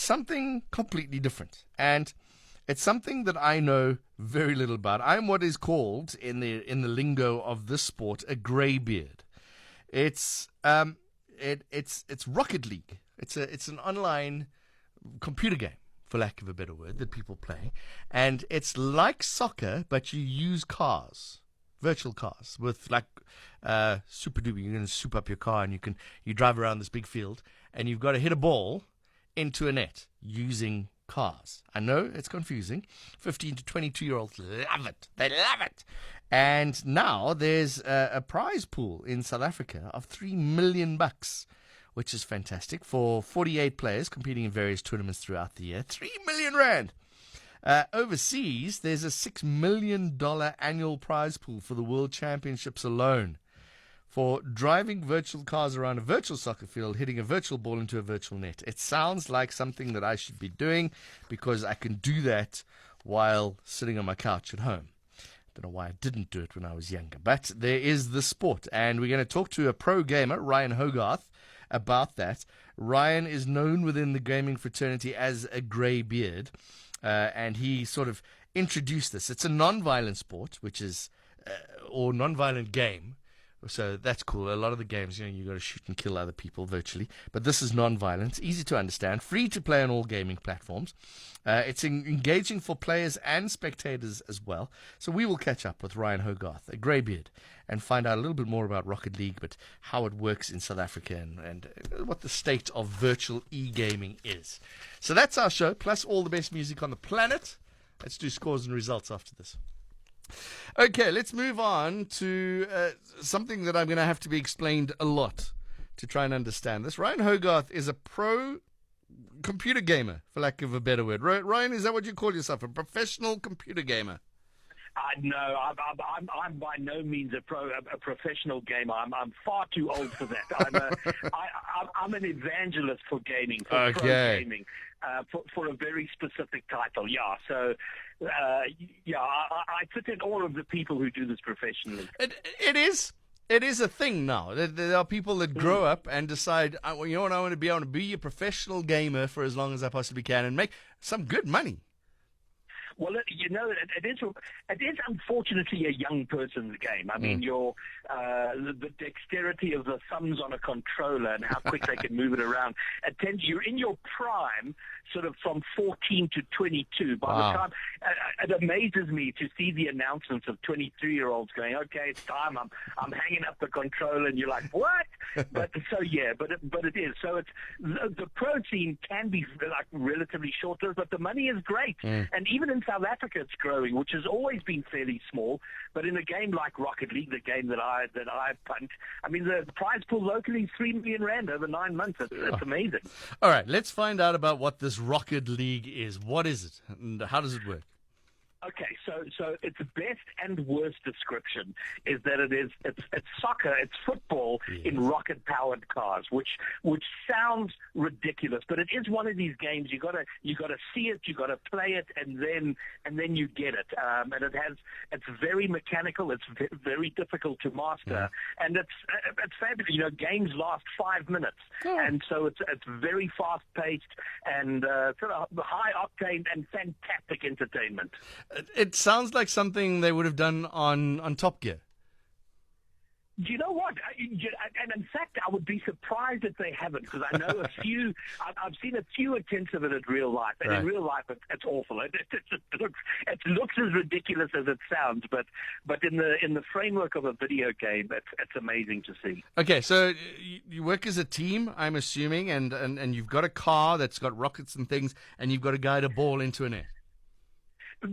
something completely different. And it's something that I know very little about. I'm what is called in the lingo of this sport a greybeard. It's Rocket League. It's an online computer game, for lack of a better word, that people play, and it's like soccer, but you use cars. Virtual cars with like super duper. You're going to soup up your car and you drive around this big field and you've got to hit a ball into a net using cars. I know it's confusing. 15 to 22-year-olds love it. They love it. And now there's a prize pool in South Africa of $3 million, which is fantastic for 48 players competing in various tournaments throughout the year. 3 million rand. Overseas, there's a $6 million annual prize pool for the World Championships alone for driving virtual cars around a virtual soccer field, hitting a virtual ball into a virtual net. It sounds like something that I should be doing because I can do that while sitting on my couch at home. I don't know why I didn't do it when I was younger, but there is the sport, and we're going to talk to a pro gamer, Ryan Hogarth, about that. Ryan is known within the gaming fraternity as a greybeard. And he sort of introduced this. It's a non-violent sport, or non-violent game. So that's cool. A lot of the games, you got to shoot and kill other people virtually. But this is non-violent, easy to understand, free to play on all gaming platforms. It's engaging for players and spectators as well. So we will catch up with Ryan Hogarth, a greybeard, and find out a little bit more about Rocket League, but how it works in South Africa and what the state of virtual e-gaming is. So that's our show, plus all the best music on the planet. Let's do scores and results after this. Okay, let's move on to something that I'm going to have to be explained a lot to try and understand this. Ryan Hogarth is a pro computer gamer, for lack of a better word. Ryan, is that what you call yourself, a professional computer gamer? No, I'm by no means a professional gamer. I'm far too old for that. I'm an evangelist for gaming, for pro gaming, for a very specific title. Yeah, so I fit in all of the people who do this professionally. It is a thing now. There are people that grow up and decide, you know what I want to be? I want to be a professional gamer for as long as I possibly can and make some good money. Well, it is unfortunately a young person's game. I mean, the dexterity of the thumbs on a controller and how quick they can move it around. You're in your prime, sort of from 14 to 22. By the time, it amazes me to see the announcements of 23-year-olds going, "Okay, it's time. I'm hanging up the controller," and you're like, "What?" But it is. So it's the pro scene can be like relatively short-lived, but the money is great, and even in South Africa, it's growing, which has always been fairly small. But in a game like Rocket League, the game that I punt, I mean, the prize pool locally is 3 million rand over 9 months. It's amazing. All right, let's find out about what this Rocket League is. What is it, and how does it work? Okay, so its best and worst description is that it's soccer, it's football in rocket-powered cars, which sounds ridiculous, but it is one of these games you gotta see it, you gotta play it, and then you get it. And it's very mechanical, it's very difficult to master, and it's fabulous. Games last 5 minutes, and so it's very fast-paced and sort of high octane and fantastic entertainment. It sounds like something they would have done on Top Gear. Do you know what? And in fact, I would be surprised if they haven't, because I know a few. I've seen a few attempts of it in real life, and in real life, it's awful. It looks as ridiculous as it sounds, but in the framework of a video game, it's amazing to see. Okay, so you work as a team, I'm assuming, and you've got a car that's got rockets and things, and you've got to guide a ball into a net.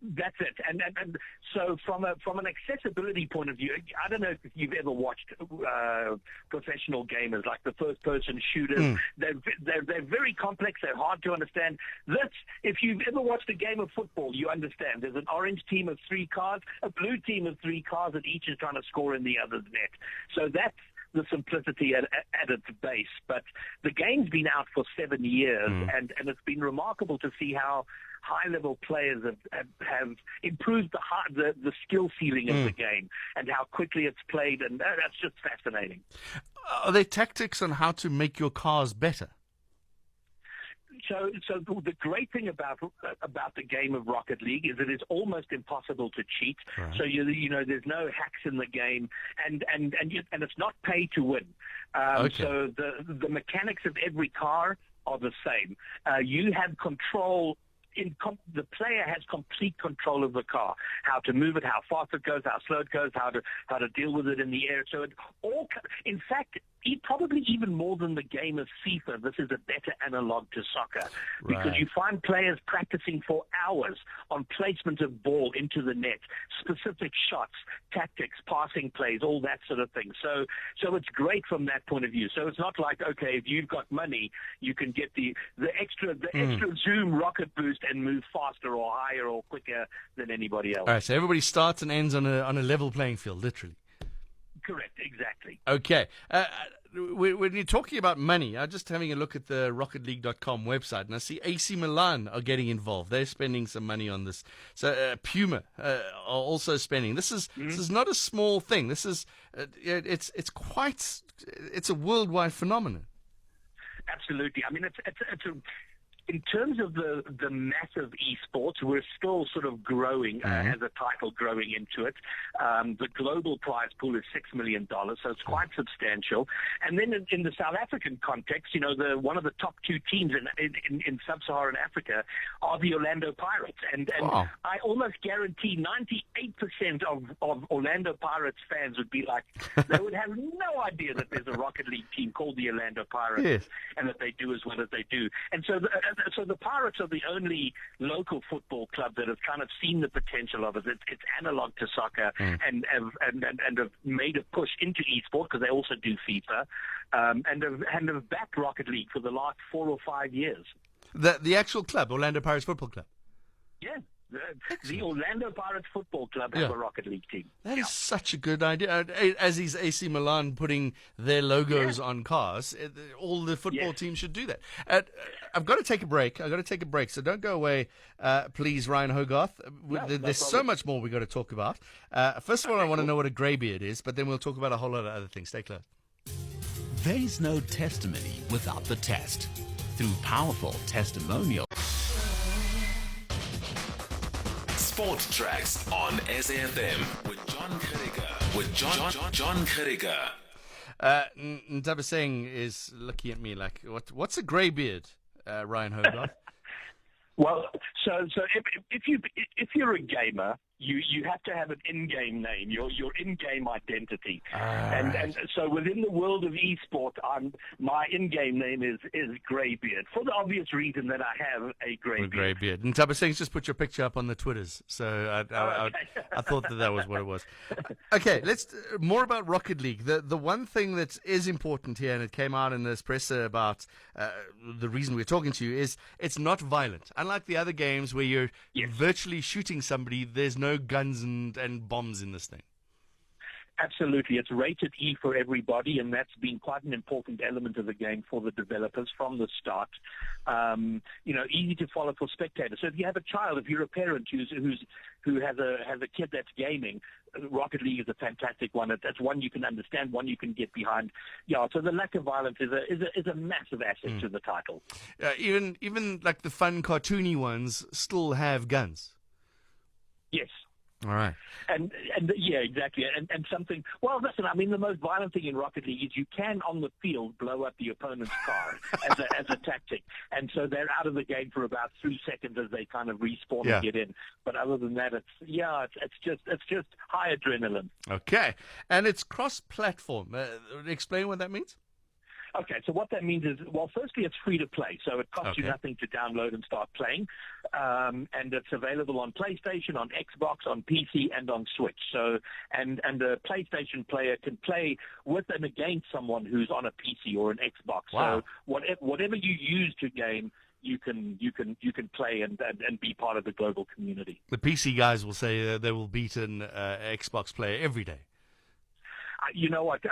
That's it, and so from an accessibility point of view, I don't know if you've ever watched professional gamers, like the first-person shooters. They're very complex. They're hard to understand. If you've ever watched a game of football, you understand. There's an orange team of 3 cars, a blue team of 3 cars, and each is trying to score in the other's net. So that's the simplicity at its base. But the game's been out for 7 years, and it's been remarkable to see how high-level players have improved the skill ceiling of the game and how quickly it's played, and that's just fascinating. Are there tactics on how to make your cars better? So the great thing about the game of Rocket League is that it's almost impossible to cheat. Right. So there's no hacks in the game, and it's not pay to win. Okay. So the mechanics of every car are the same. You have control. The player has complete control of the car, how to move it, how fast it goes, how slow it goes, how to deal with it in the air. So it all, in fact, probably even more than the game of FIFA, this is a better analog to soccer, because Right. you find players practicing for hours on placement of ball into the net, specific shots, tactics, passing plays, all that sort of thing. So it's great from that point of view. So it's not like, okay, if you've got money, you can get the extra zoom rocket boost and move faster or higher or quicker than anybody else. All right, so everybody starts and ends on a level playing field, literally. Correct, exactly. Okay. When you're talking about money, I'm just having a look at the RocketLeague.com website, and I see AC Milan are getting involved. They're spending some money on this. So Puma are also spending. This is not a small thing. This is it's a worldwide phenomenon. Absolutely. I mean, it's a in terms of the massive esports, we're still sort of growing as a title, growing into it. The global prize pool is $6 million, so it's quite substantial. And then in the South African context, one of the top two teams in sub-Saharan Africa are the Orlando Pirates. And Wow. I almost guarantee 98% of Orlando Pirates fans would be like, they would have no idea that there's a Rocket League team called the Orlando Pirates, Yes. and that they do as well as they do. And so the Pirates are the only local football club that have kind of seen the potential of it. It's analog to soccer, and have made a push into esports, because they also do FIFA, and have backed Rocket League for the last 4 or 5 years. The actual club, Orlando Pirates Football Club. Yeah. The Orlando Pirates Football Club have a Rocket League team. That is such a good idea. As is AC Milan putting their logos on cars, all the football teams should do that. I've got to take a break. So don't go away, please, Ryan Hogarth. There's so much more we've got to talk about. First of all, I want to know what a greybeard is, but then we'll talk about a whole lot of other things. Stay close. There's no testimony without the test. Through powerful testimonial. Sport Trax on SAFM with John Kariga. John Kariga. Ndaba Singh is looking at me like, what's a greybeard, Ryan Hogarth? Well, so if you're a gamer, you have to have an in-game name, your in-game identity, and so within the world of esport, my in-game name is Greybeard, for the obvious reason that I have a greybeard. And Ndaba Singh's just put your picture up on the Twitters, so I thought that was what it was. Okay, let's more about Rocket League. The one thing that is important here, and it came out in this presser about the reason we're talking to you, is it's not violent. Unlike the other games where you're virtually shooting somebody, there's no guns and bombs in this thing. Absolutely. It's rated E for everybody, and that's been quite an important element of the game for the developers from the start. Easy to follow for spectators. So if you have a child, if you're a parent who has a kid that's gaming, Rocket League is a fantastic one. It's one you can understand, one you can get behind. Yeah, so the lack of violence is a massive asset to the title. Even like the fun cartoony ones still have guns. Yes. All right. And yeah, exactly. And something, well, listen, I mean, the most violent thing in Rocket League is you can, on the field, blow up the opponent's car as a tactic. And so they're out of the game for about 3 seconds as they kind of respawn and get in. But other than that, it's just high adrenaline. Okay. And it's cross-platform. Explain what that means? Okay, so what that means is, well, firstly, it's free to play, so it costs you nothing to download and start playing, and it's available on PlayStation, on Xbox, on PC, and on Switch. So, and a PlayStation player can play with and against someone who's on a PC or an Xbox. Wow. So, whatever you use to game, you can play and be part of the global community. The PC guys will say they will beat an Xbox player every day. You know what?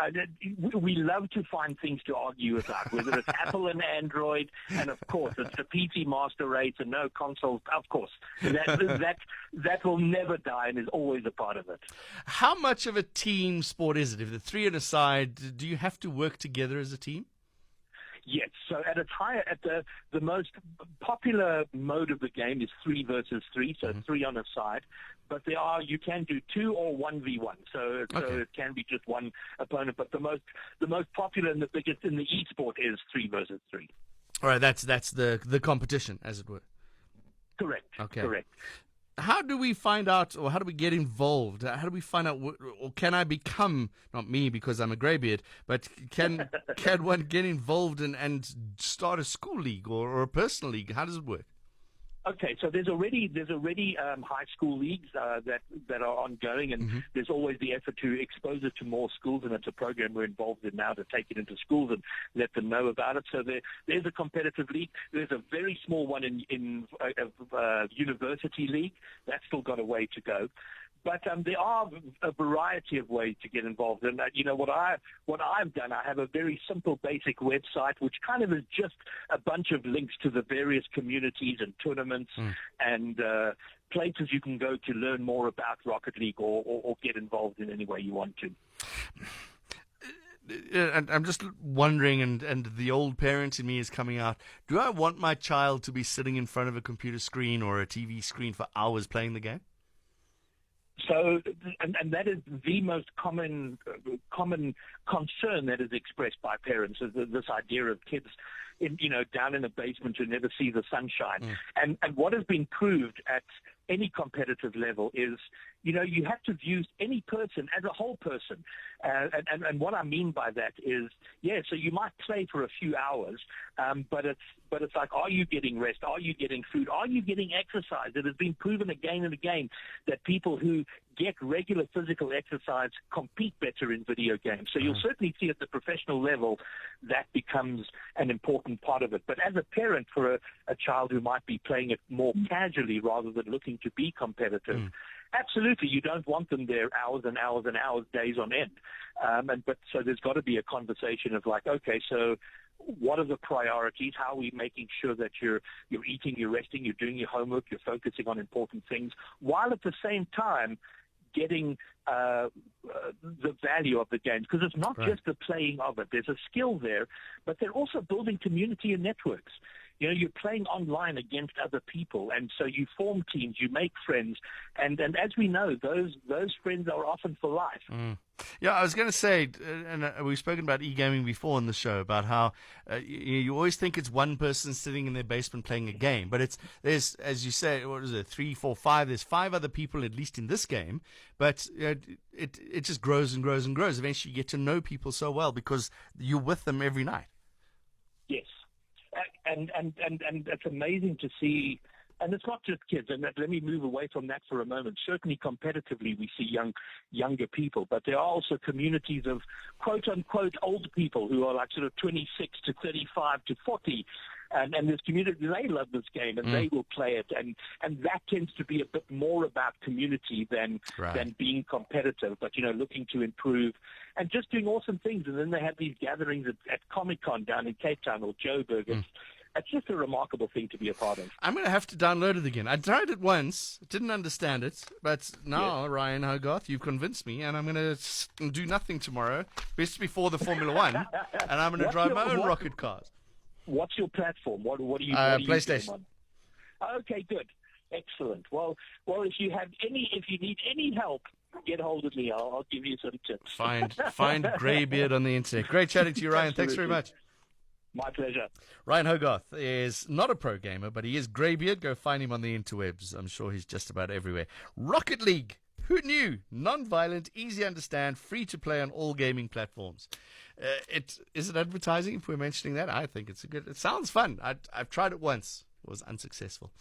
We love to find things to argue about, whether it's Apple and Android, and of course it's the PC master race and no consoles. Of course, that will never die and is always a part of it. How much of a team sport is it? If the three are aside, do you have to work together as a team? Yes. So at its higher, at the most popular mode of the game is 3 versus 3, so 3 on a side. But you can do 2 or 1v1. So it can be just one opponent. But the most popular and the biggest in the esport is 3 versus 3. All right, that's the competition, as it were. Correct. Okay. Correct. How do we find out, or how do we get involved? How do we find out, or can I become, not me because I'm a greybeard, but can one get involved and start a school league or a personal league? How does it work? Okay, so there's already high school leagues that are ongoing, and there's always the effort to expose it to more schools, and it's a program we're involved in now to take it into schools and let them know about it. So there's a competitive league. There's a very small one in university league. That's still got a way to go. But there are a variety of ways to get involved. And, what I've done, I have a very simple, basic website, which kind of is just a bunch of links to the various communities and tournaments and places you can go to learn more about Rocket League or get involved in any way you want to. And I'm just wondering, and the old parent in me is coming out, do I want my child to be sitting in front of a computer screen or a TV screen for hours playing the game? So, and that is the most common concern that is expressed by parents, is this idea of kids, down in a basement who never see the sunshine. And what has been proved at any competitive level is, you have to view any person as a whole person. And what I mean by that is, so you might play for a few hours, but it's like, are you getting rest? Are you getting food? Are you getting exercise? It has been proven again and again that people who get regular physical exercise compete better in video games. So you'll certainly see at the professional level that becomes an important part of it. But as a parent for a child who might be playing it more casually rather than looking to be competitive, absolutely, you don't want them there hours and hours and hours, days on end. But so there's got to be a conversation of like, okay, so what are the priorities? How are we making sure that you're eating, you're resting, you're doing your homework, you're focusing on important things, while at the same time getting the value of the games, because it's not just the playing of it. There's a skill there, but they're also building community and networks. You're playing online against other people, and so you form teams, you make friends, and as we know, those friends are often for life. Yeah, I was going to say, and we've spoken about e-gaming before on the show, about how you always think it's one person sitting in their basement playing a game, but there's, as you say, what is it, 3, 4, 5, there's 5 other people at least in this game, but it just grows and grows and grows. Eventually you get to know people so well because you're with them every night. Yes. And it's amazing to see, and it's not just kids, and let me move away from that for a moment. Certainly competitively we see younger people, but there are also communities of quote-unquote old people who are like sort of 26 to 35 to 40, and this community, they love this game, and they will play it, and that tends to be a bit more about community than being competitive, but looking to improve and just doing awesome things. And then they have these gatherings at Comic-Con down in Cape Town or Joburg. It's just a remarkable thing to be a part of. I'm going to have to download it again. I tried it once, didn't understand it, but now, Ryan Hogarth, you've convinced me, and I'm going to do nothing tomorrow, best before the Formula One, and I'm going to drive my own rocket cars. What's your platform? What are you PlayStation. Okay, good. Excellent. Well, if you need any help, get hold of me. I'll give you some tips. Find Greybeard on the internet. Great chatting to you, Ryan. Thanks very much. My pleasure. Ryan Hogarth is not a pro gamer, but he is Greybeard. Go find him on the interwebs. I'm sure he's just about everywhere. Rocket League. Who knew? Non-violent, easy to understand, free to play on all gaming platforms. Is it advertising if we're mentioning that? I think it sounds fun. I've tried it once. It was unsuccessful.